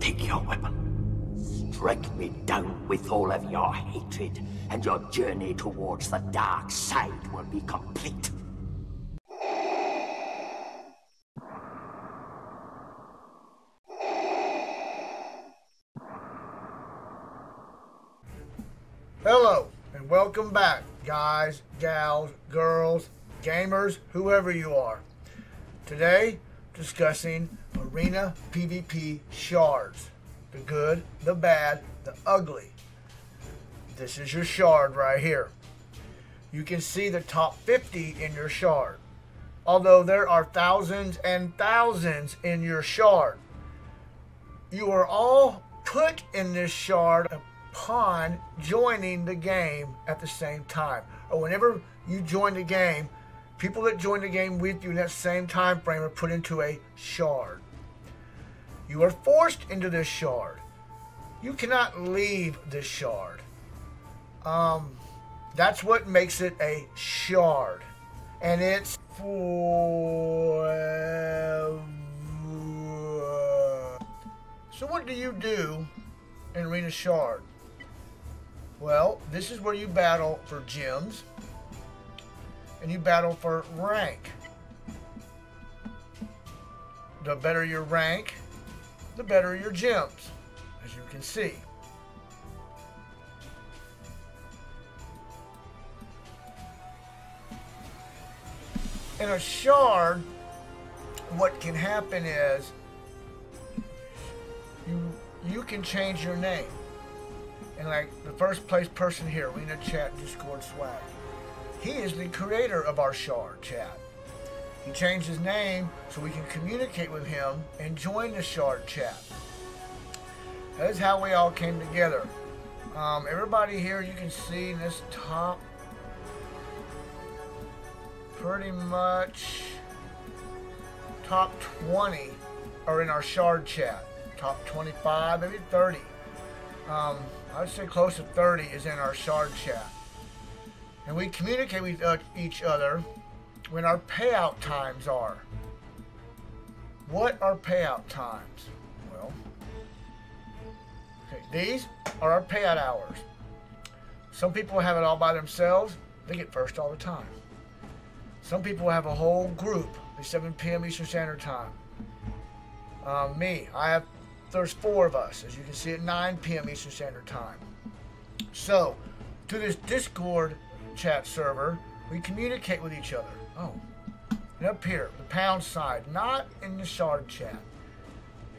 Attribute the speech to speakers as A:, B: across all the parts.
A: Take your weapon. Strike me down with all of your hatred, and your journey towards the dark side will be complete.
B: Hello, and welcome back, guys, gals, girls, gamers, whoever you are. Today, discussing Arena PvP Shards. The good, the bad, the ugly. This is your shard right here. You can see the top 50 in your shard. Although there are thousands and thousands in your shard. You are all put in this shard upon joining the game at the same time. Or whenever you join the game, people that join the game with you in that same time frame are put into a shard. You are forced into this shard. You cannot leave this shard. That's what makes it a shard. And it's forever. So what do you do in Arena Shard? Well, this is where you battle for gems. And you battle for rank. The better your rank, the better your gems, as you can see. In a shard, what can happen is you can change your name. And like the first place person here, Arena Chat Discord Swag, he is the creator of our shard chat. He changed his name so we can communicate with him and join the shard chat. That is how we all came together. Everybody here, you can see in this top, pretty much top 20 are in our shard chat. Top 25, maybe 30. I would say close to 30 is in our shard chat. And we communicate with each other when our payout times are. What are payout times? Well, okay, these are our payout hours. Some people have it all by themselves. They get first all the time. Some people have a whole group at 7 p.m. Eastern Standard Time. There's 4 of us, as you can see, at 9 p.m. Eastern Standard Time. So, through this Discord chat server, we communicate with each other. Oh, and up here, the pound side, not in the shard chat.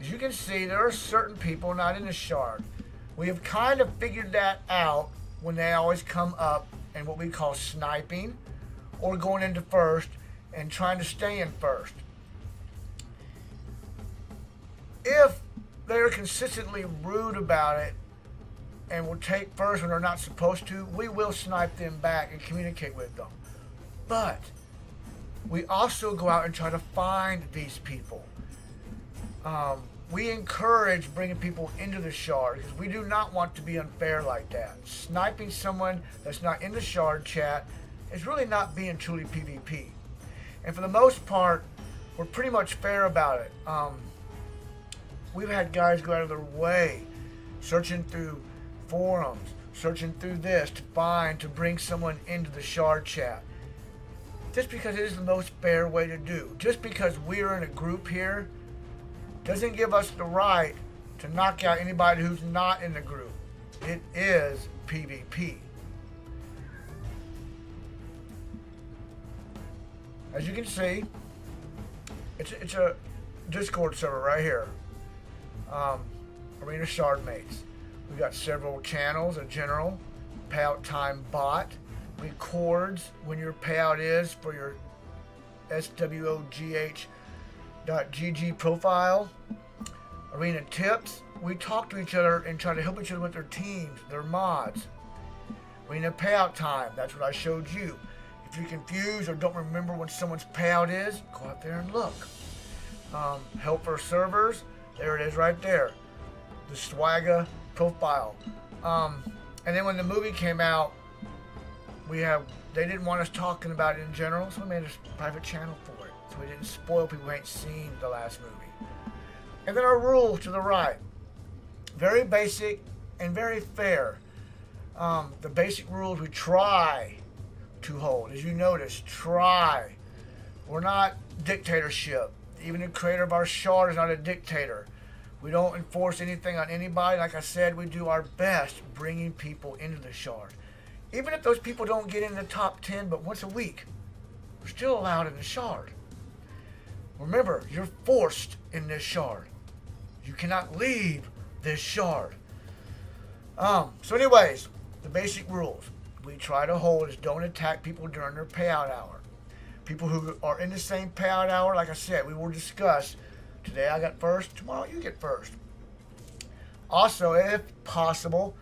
B: As you can see, there are certain people not in the shard. We have kind of figured that out when they always come up in what we call sniping or going into first and trying to stay in first. If they're consistently rude about it and will take first when they're not supposed to, we will snipe them back and communicate with them. But we also go out and try to find these people. We encourage bringing people into the shard because we do not want to be unfair like that. Sniping someone that's not in the shard chat is really not being truly PvP. And for the most part, we're pretty much fair about it. We've had guys go out of their way, searching through forums, searching through this to bring someone into the shard chat. Just because it is the most fair way to do. Just because we're in a group here doesn't give us the right to knock out anybody who's not in the group. It is PvP. As you can see, it's a Discord server right here. Arena Shard Mates. We've got several channels, a general, Payout Time bot, records when your payout is for your SWGOH.GG profile, Arena Tips. We talk to each other and try to help each other with their teams, their mods. Arena Payout Time, that's what I showed you. If you're confused or don't remember when someone's payout is, go out there and look. Help for servers. There it is right there. The SWGOH profile. And then when the movie came out, they didn't want us talking about it in general, so we made a private channel for it. So we didn't spoil people who ain't seen the last movie. And then our rules to the right. very basic and very fair. The basic rules we try to hold, as you notice, try. We're not dictatorship. Even the creator of our shard is not a dictator. We don't enforce anything on anybody. Like I said, we do our best bringing people into the shard. Even if those people don't get in the top 10, but once a week, we're still allowed in the shard. Remember, you're forced in this shard. You cannot leave this shard. So anyways, the basic rules we try to hold is don't attack people during their payout hour. People who are in the same payout hour, like I said, we will discuss. Today I got first, tomorrow you get first. Also, if possible,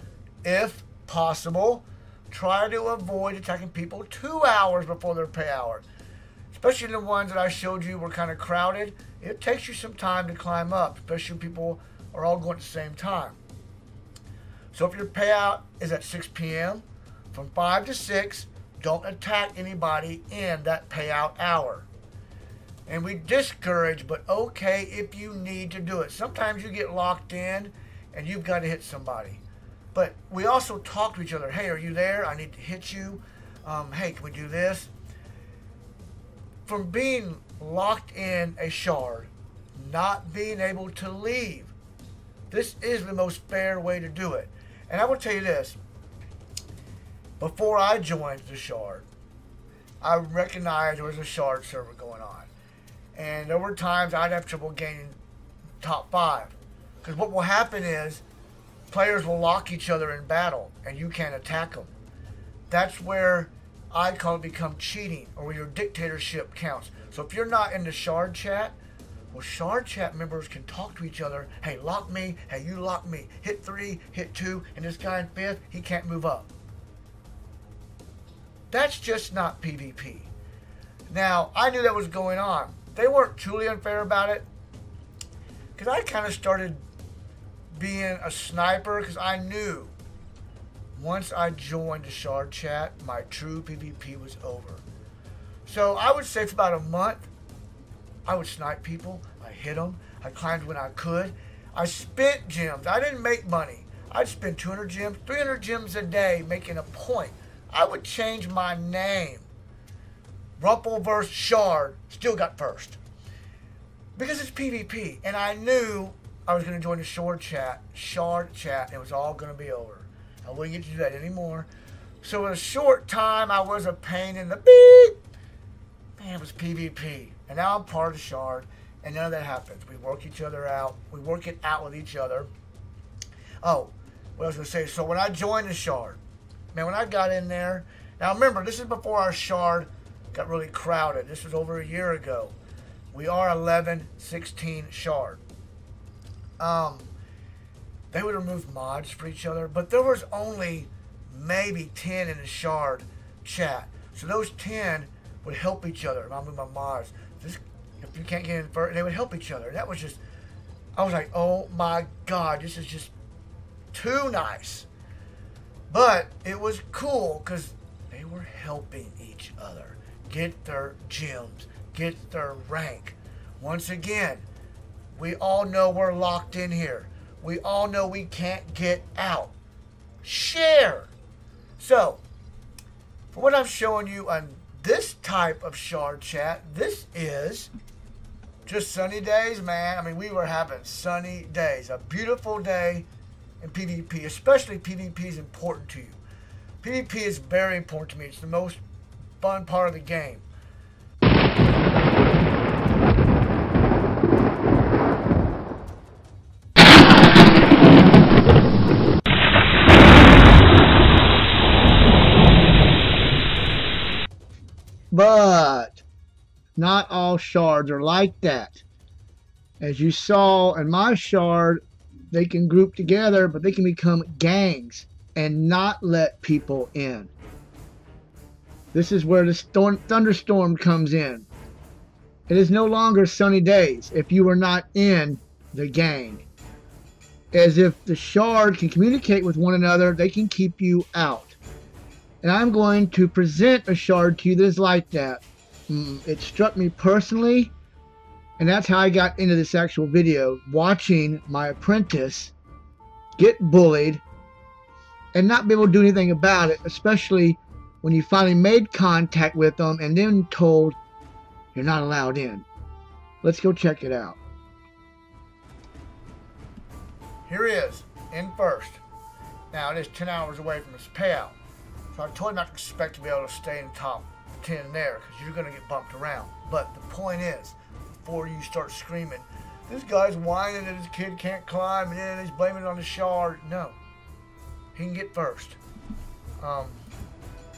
B: try to avoid attacking people 2 hours before their pay hour. Especially the ones that I showed you were kind of crowded. It takes you some time to climb up, especially when people are all going at the same time. So if your payout is at 6 p.m., from 5 to 6, don't attack anybody in that payout hour. And we discourage, but okay if you need to do it. Sometimes you get locked in and you've got to hit somebody. But we also talk to each other. Hey, are you there? I need to hit you. Hey, can we do this? From being locked in a shard, not being able to leave, this is the most fair way to do it. And I will tell you this. Before I joined the shard, I recognized there was a shard server going on. And there were times I'd have trouble gaining top 5. Because what will happen is players will lock each other in battle and you can't attack them. That's where I call it become cheating, or where your dictatorship counts. So if you're not in the shard chat, well, shard chat members can talk to each other. Hey, lock me. Hey, you lock me. Hit 3, hit 2, and this guy in 5th, he can't move up. That's just not PvP. Now, I knew that was going on. They weren't truly unfair about it, because I kind of started being a sniper, because I knew once I joined the shard chat, my true PvP was over. So I would say for about a month, I would snipe people. I hit them. I climbed when I could. I spent gems. I didn't make money. I'd spend 200 gems, 300 gems a day making a point. I would change my name. Rumpleverse Shard still got first. Because it's PvP. And I knew I was going to join the shard chat, and it was all going to be over. I wouldn't get to do that anymore. So in a short time, I was a pain in the beep. Man, it was PvP. And now I'm part of the shard, and none of that happens. We work each other out. We work it out with each other. Oh, what I was going to say. So when I joined the shard, man, when I got in there, now remember, this is before our shard got really crowded. This was over a year ago. We are 11-16 shard. They would remove mods for each other, but there was only maybe 10 in the shard chat. So those 10 would help each other. If I move my mods, if you can't get in first, they would help each other. That was just, I was like, oh my God, this is just too nice. But it was cool because they were helping each other get their gems, get their rank. Once again, we all know we're locked in here. We all know we can't get out. Share. So, for what I'm showing you on this type of shard chat, this is just sunny days, man. I mean, we were having sunny days. A beautiful day in PvP, especially PvP is important to you. PvP is very important to me. It's the most fun part of the game.
C: But not all shards are like that. As you saw in my shard, they can group together, but they can become gangs and not let people in. This is where the thunderstorm comes in. It is no longer sunny days if you are not in the gang. As if the shard can communicate with one another, they can keep you out. And I'm going to present a shard to you that is like that. It struck me personally, and that's how I got into this actual video, watching my apprentice get bullied, and not be able to do anything about it, especially when you finally made contact with them and then told you're not allowed in. Let's go check it out.
B: Here he is, in first. Now, it is 10 hours away from his payout. So I told him not to expect to be able to stay in the top 10 there, because you're going to get bumped around. But the point is, before you start screaming, this guy's whining that his kid can't climb, and then he's blaming it on the shard. No. He can get first.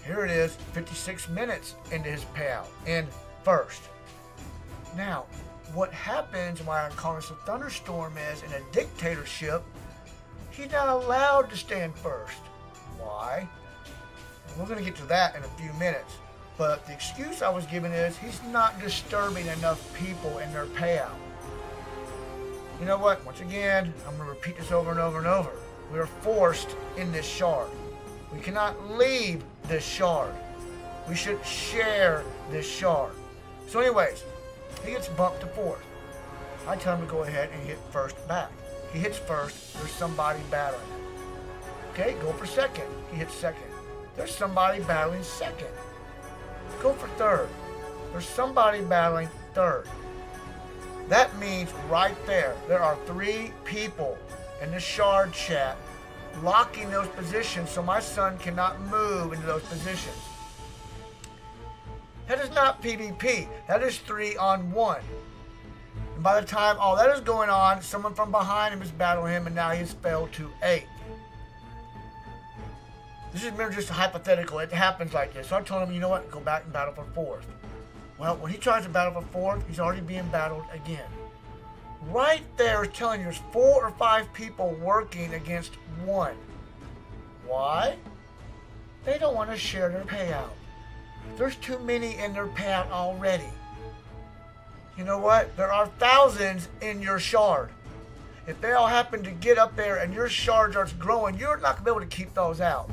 B: Here it is, 56 minutes into his payout, in first. Now, what happens, why I call this a thunderstorm, is in a dictatorship, he's not allowed to stand first. Why? We're going to get to that in a few minutes. But the excuse I was given is he's not disturbing enough people in their payout. You know what? Once again, I'm going to repeat this over and over and over. We are forced in this shard. We cannot leave this shard. We should share this shard. So anyways, he gets bumped to fourth. I tell him to go ahead and hit first back. He hits first. There's somebody battling. Okay, go for second. He hits second. There's somebody battling second. Go for third. There's somebody battling third. That means right there are 3 people in the shard chat locking those positions so my son cannot move into those positions. That is not PvP. That is 3-on-1. And by the time all that is going on, someone from behind him is battling him, and now he's failed to 8. This is merely just a hypothetical. It happens like this. So I told him, you know what? Go back and battle for fourth. Well, when he tries to battle for fourth, he's already being battled again. Right there is telling you there's 4 or 5 people working against 1. Why? They don't want to share their payout. There's too many in their payout already. You know what? There are thousands in your shard. If they all happen to get up there and your shard starts growing, you're not going to be able to keep those out.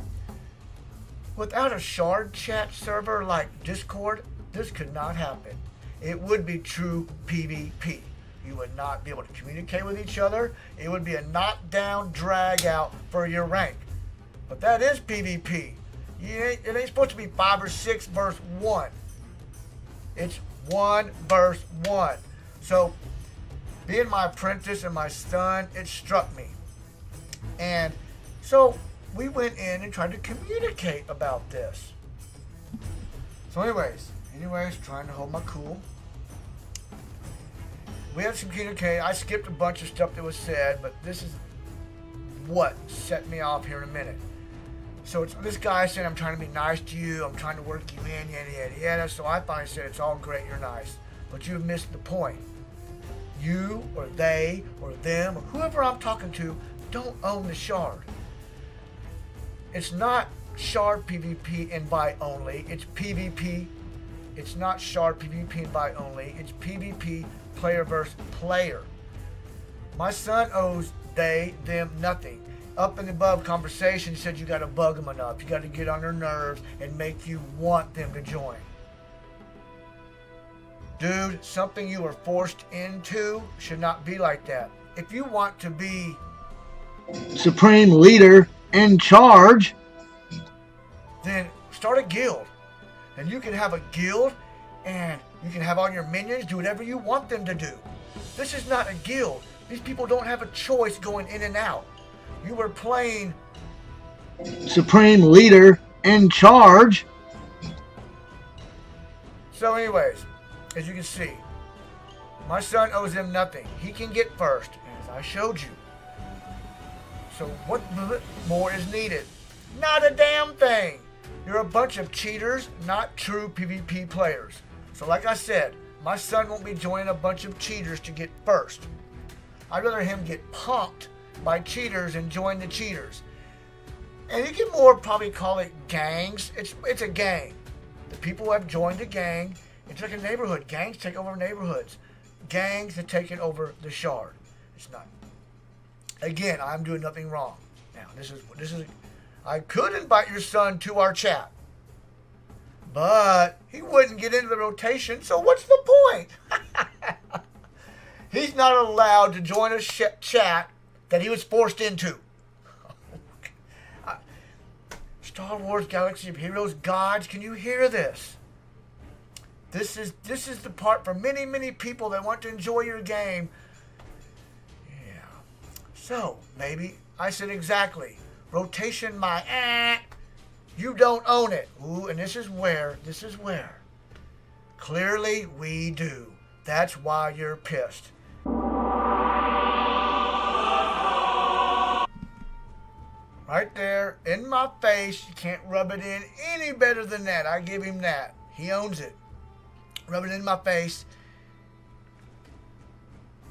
B: Without a shard chat server like Discord, this could not happen. It would be true PvP. You would not be able to communicate with each other. It would be a knockdown, drag out for your rank. But that is PvP. It ain't supposed to be 5 or 6 versus 1. It's 1 versus 1. So, being my apprentice and my son, it struck me. And so, we went in and tried to communicate about this. So anyways, trying to hold my cool. We had some communication. I skipped a bunch of stuff that was said, but this is what set me off here in a minute. So it's this guy saying, I'm trying to be nice to you, I'm trying to work you in, yada, yada, yada. So I finally said, it's all great, you're nice. But you've missed the point. You, or they, or them, or whoever I'm talking to, don't own the shard. It's not shard PvP invite only. It's PvP. It's not shard PvP invite only. It's PvP player versus player. My son owes they, them, nothing. Up and above conversation said you got to bug them enough. You got to get on their nerves and make you want them to join. Dude, something you were forced into should not be like that. If you want to be
C: supreme leader in charge,
B: then start a guild. And you can have a guild and you can have all your minions do whatever you want them to do. This is not a guild. These people don't have a choice going in and out. You were playing
C: supreme leader in charge.
B: So anyways, as you can see, my son owes them nothing. He can get first, as I showed you. So what more is needed? Not a damn thing. You're a bunch of cheaters, not true PvP players. So like I said, my son won't be joining a bunch of cheaters to get first. I'd rather him get punked by cheaters and join the cheaters. And you can more probably call it gangs. It's a gang. The people who have joined a gang, it's like a neighborhood. Gangs take over neighborhoods. Gangs have taken over the shard. It's not. Again, I'm doing nothing wrong. Now, this is. I could invite your son to our chat, but he wouldn't get into the rotation. So what's the point? He's not allowed to join a chat that he was forced into. Star Wars Galaxy of Heroes gods, can you hear this? This is the part for many, many people that want to enjoy your game. Yeah. So, maybe I said exactly. Rotation my you don't own it. Ooh, and this is where. Clearly we do. That's why you're pissed. Right there, in my face. You can't rub it in any better than that. I give him that. He owns it. Rub it in my face.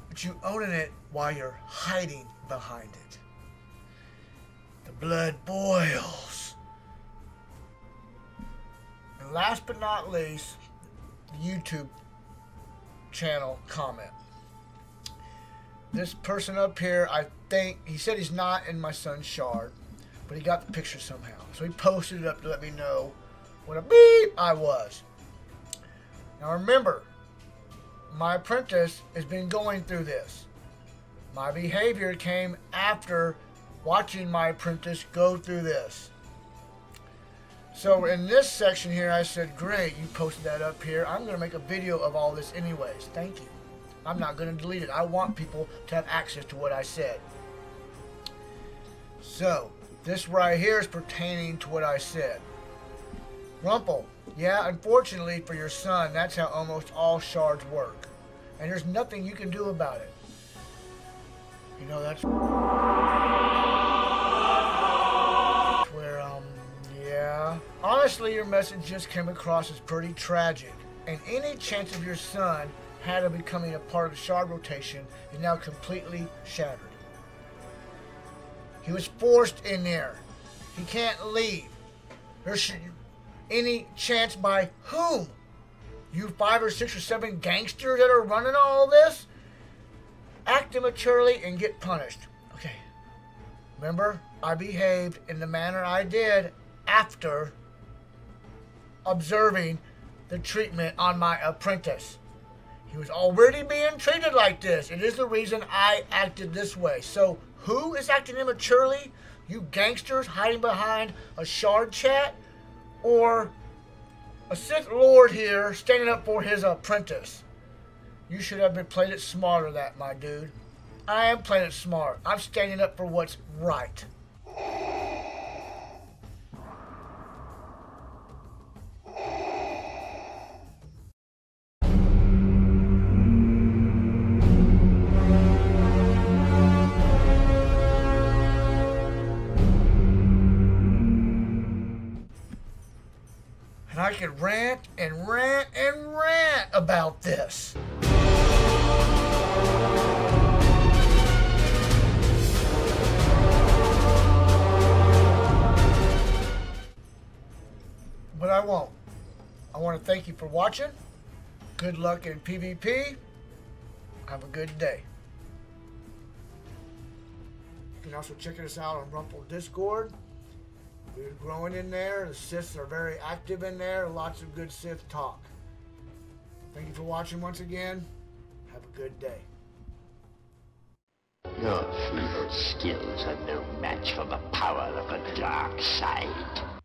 B: But you owning it while you're hiding behind it. The blood boils. And last but not least, the YouTube channel comment. This person up here, I think, he said he's not in my son's shard, but he got the picture somehow. So he posted it up to let me know what a beep I was. Now remember, my apprentice has been going through this. My behavior came after watching my apprentice go through this. So in this section here, I said, great, you posted that up here. I'm going to make a video of all this anyways. Thank you. I'm not going to delete it. I want people to have access to what I said. So, this right here is pertaining to what I said. Rumple, yeah, unfortunately for your son, that's how almost all shards work. And there's nothing you can do about it. You know, that's where, yeah. Honestly, your message just came across as pretty tragic. And any chance of your son had of becoming a part of the shard rotation is now completely shattered. He was forced in there. He can't leave. There's any chance by whom? You 5 or 6 or 7 gangsters that are running all this? Act immaturely and get punished. Okay. Remember, I behaved in the manner I did after observing the treatment on my apprentice. He was already being treated like this. It is the reason I acted this way. So, who is acting immaturely? You gangsters hiding behind a shard chat? Or a Sith Lord here standing up for his apprentice? You should have been playing it smarter, that, my dude. I am playing it smart. I'm standing up for what's right. I could rant and rant and rant about this. But I won't. I want to thank you for watching. Good luck in PvP. Have a good day. You can also check us out on Rumple Discord. We're growing in there. The Siths are very active in there. Lots of good Sith talk. Thank you for watching once again. Have a good day.
A: Your feeble skills are no match for the power of the dark side.